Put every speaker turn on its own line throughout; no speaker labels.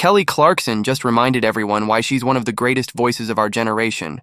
Kelly Clarkson just reminded everyone why she's one of the greatest voices of our generation.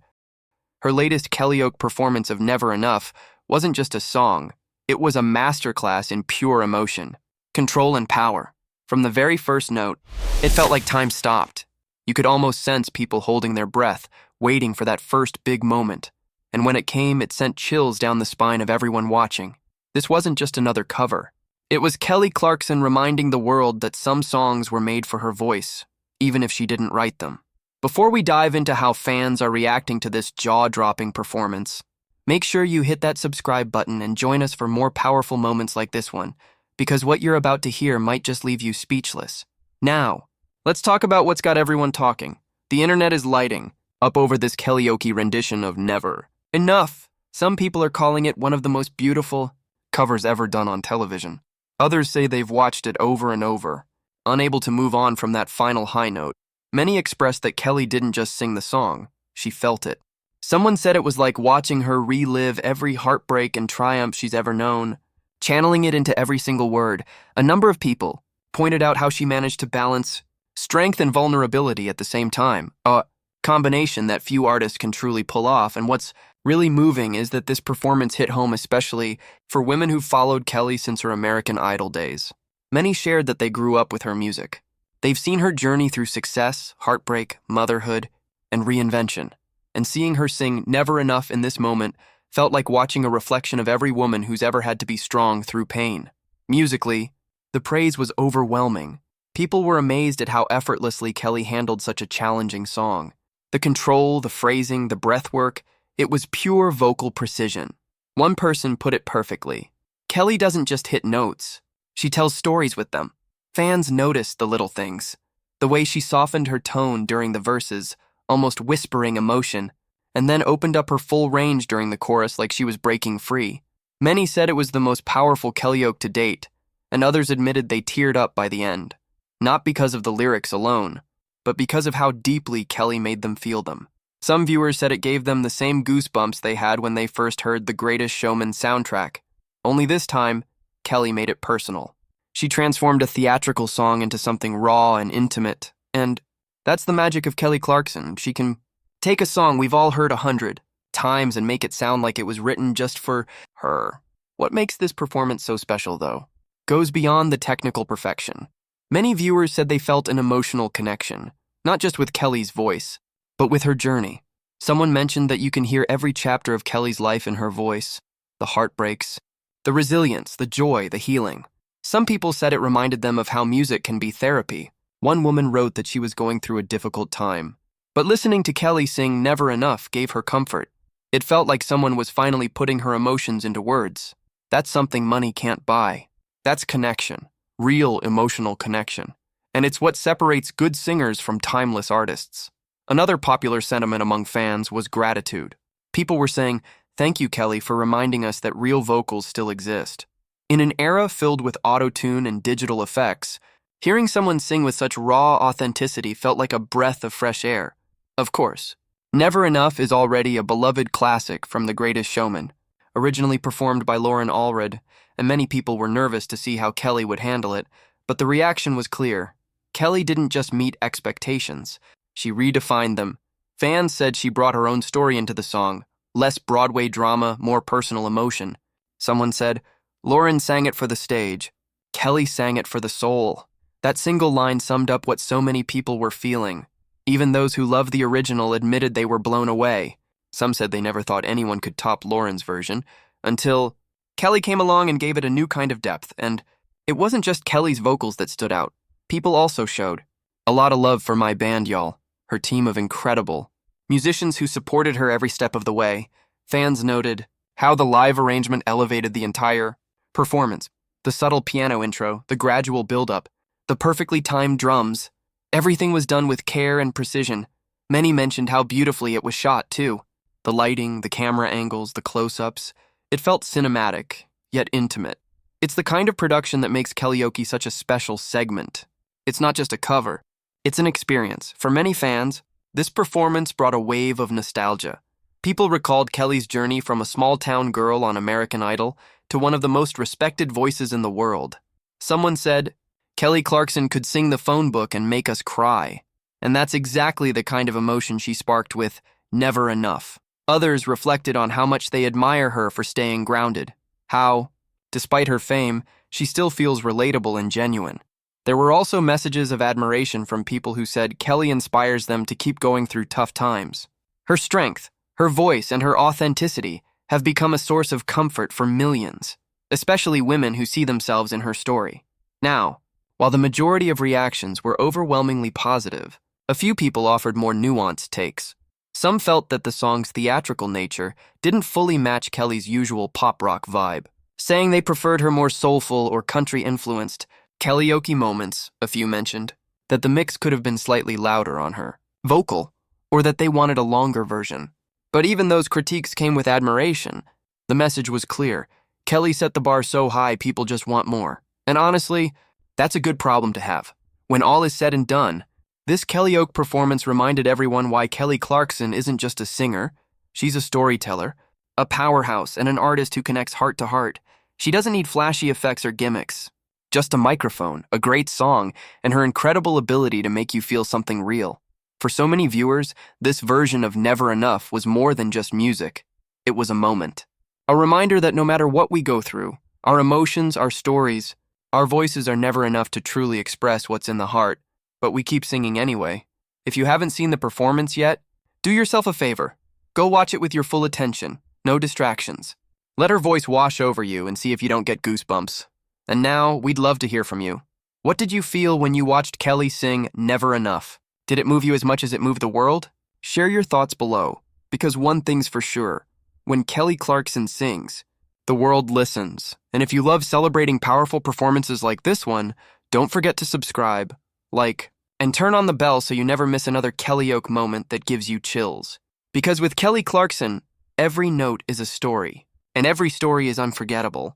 Her latest Kellyoke performance of Never Enough wasn't just a song, it was a masterclass in pure emotion, control and power. From the very first note, it felt like time stopped. You could almost sense people holding their breath, waiting for that first big moment. And when it came, it sent chills down the spine of everyone watching. This wasn't just another cover. It was Kelly Clarkson reminding the world that some songs were made for her voice, even if she didn't write them. Before we dive into how fans are reacting to this jaw-dropping performance, make sure you hit that subscribe button and join us for more powerful moments like this one, because what you're about to hear might just leave you speechless. Now, let's talk about what's got everyone talking. The internet is lighting up over this Kellyoke rendition of Never Enough. Some people are calling it one of the most beautiful covers ever done on television. Others say they've watched it over and over, unable to move on from that final high note. Many expressed that Kelly didn't just sing the song, she felt it. Someone said it was like watching her relive every heartbreak and triumph she's ever known, channeling it into every single word. A number of people pointed out how she managed to balance strength and vulnerability at the same time, a combination that few artists can truly pull off. And what's really moving is that this performance hit home especially for women who followed Kelly since her American Idol days. Many shared that they grew up with her music. They've seen her journey through success, heartbreak, motherhood, and reinvention. And seeing her sing Never Enough in this moment felt like watching a reflection of every woman who's ever had to be strong through pain. Musically, the praise was overwhelming. People were amazed at how effortlessly Kelly handled such a challenging song. The control, the phrasing, the breath work, it was pure vocal precision. One person put it perfectly. Kelly doesn't just hit notes, she tells stories with them. Fans noticed the little things. The way she softened her tone during the verses, almost whispering emotion, and then opened up her full range during the chorus like she was breaking free. Many said it was the most powerful Kellyoke to date, and others admitted they teared up by the end. Not because of the lyrics alone, but because of how deeply Kelly made them feel them. Some viewers said it gave them the same goosebumps they had when they first heard the Greatest Showman soundtrack. Only this time, Kelly made it personal. She transformed a theatrical song into something raw and intimate, and that's the magic of Kelly Clarkson. She can take a song we've all heard 100 times and make it sound like it was written just for her. What makes this performance so special, though, goes beyond the technical perfection. Many viewers said they felt an emotional connection, not just with Kelly's voice, but with her journey. Someone mentioned that you can hear every chapter of Kelly's life in her voice, the heartbreaks, the resilience, the joy, the healing. Some people said it reminded them of how music can be therapy. One woman wrote that she was going through a difficult time, but listening to Kelly sing Never Enough gave her comfort. It felt like someone was finally putting her emotions into words. That's something money can't buy. That's connection, real emotional connection. And it's what separates good singers from timeless artists. Another popular sentiment among fans was gratitude. People were saying, "Thank you, Kelly, for reminding us that real vocals still exist." In an era filled with auto-tune and digital effects, hearing someone sing with such raw authenticity felt like a breath of fresh air. Of course, Never Enough is already a beloved classic from The Greatest Showman, originally performed by Lauren Allred, and many people were nervous to see how Kelly would handle it, but the reaction was clear. Kelly didn't just meet expectations, she redefined them. Fans said she brought her own story into the song, less Broadway drama, more personal emotion. Someone said, "Lauren sang it for the stage. Kelly sang it for the soul." That single line summed up what so many people were feeling. Even those who loved the original admitted they were blown away. Some said they never thought anyone could top Lauren's version, until Kelly came along and gave it a new kind of depth. And it wasn't just Kelly's vocals that stood out. People also showed a lot of love for my band, y'all, her team of incredible musicians who supported her every step of the way. Fans noted how the live arrangement elevated the entire performance. The subtle piano intro, the gradual build-up, the perfectly timed drums. Everything was done with care and precision. Many mentioned how beautifully it was shot, too. The lighting, the camera angles, the close-ups. It felt cinematic, yet intimate. It's the kind of production that makes Kellyoke such a special segment. It's not just a cover. It's an experience. For many fans, this performance brought a wave of nostalgia. People recalled Kelly's journey from a small-town girl on American Idol to one of the most respected voices in the world. Someone said, Kelly Clarkson could sing the phone book and make us cry. And that's exactly the kind of emotion she sparked with Never Enough. Others reflected on how much they admire her for staying grounded. How, despite her fame, she still feels relatable and genuine. There were also messages of admiration from people who said Kelly inspires them to keep going through tough times. Her strength, her voice, and her authenticity have become a source of comfort for millions, especially women who see themselves in her story. Now, while the majority of reactions were overwhelmingly positive, a few people offered more nuanced takes. Some felt that the song's theatrical nature didn't fully match Kelly's usual pop rock vibe, saying they preferred her more soulful or country-influenced Kellyoke moments. A few mentioned that the mix could have been slightly louder on her vocal, or that they wanted a longer version. But even those critiques came with admiration. The message was clear. Kelly set the bar so high people just want more. And honestly, that's a good problem to have. When all is said and done, this Kellyoke performance reminded everyone why Kelly Clarkson isn't just a singer. She's a storyteller, a powerhouse, and an artist who connects heart to heart. She doesn't need flashy effects or gimmicks. Just a microphone, a great song, and her incredible ability to make you feel something real. For so many viewers, this version of Never Enough was more than just music. It was a moment. A reminder that no matter what we go through, our emotions, our stories, our voices are never enough to truly express what's in the heart, but we keep singing anyway. If you haven't seen the performance yet, do yourself a favor. Go watch it with your full attention, no distractions. Let her voice wash over you and see if you don't get goosebumps. And now, we'd love to hear from you. What did you feel when you watched Kelly sing Never Enough? Did it move you as much as it moved the world? Share your thoughts below, because one thing's for sure. When Kelly Clarkson sings, the world listens. And if you love celebrating powerful performances like this one, don't forget to subscribe, like, and turn on the bell so you never miss another Kellyoke moment that gives you chills. Because with Kelly Clarkson, every note is a story, and every story is unforgettable.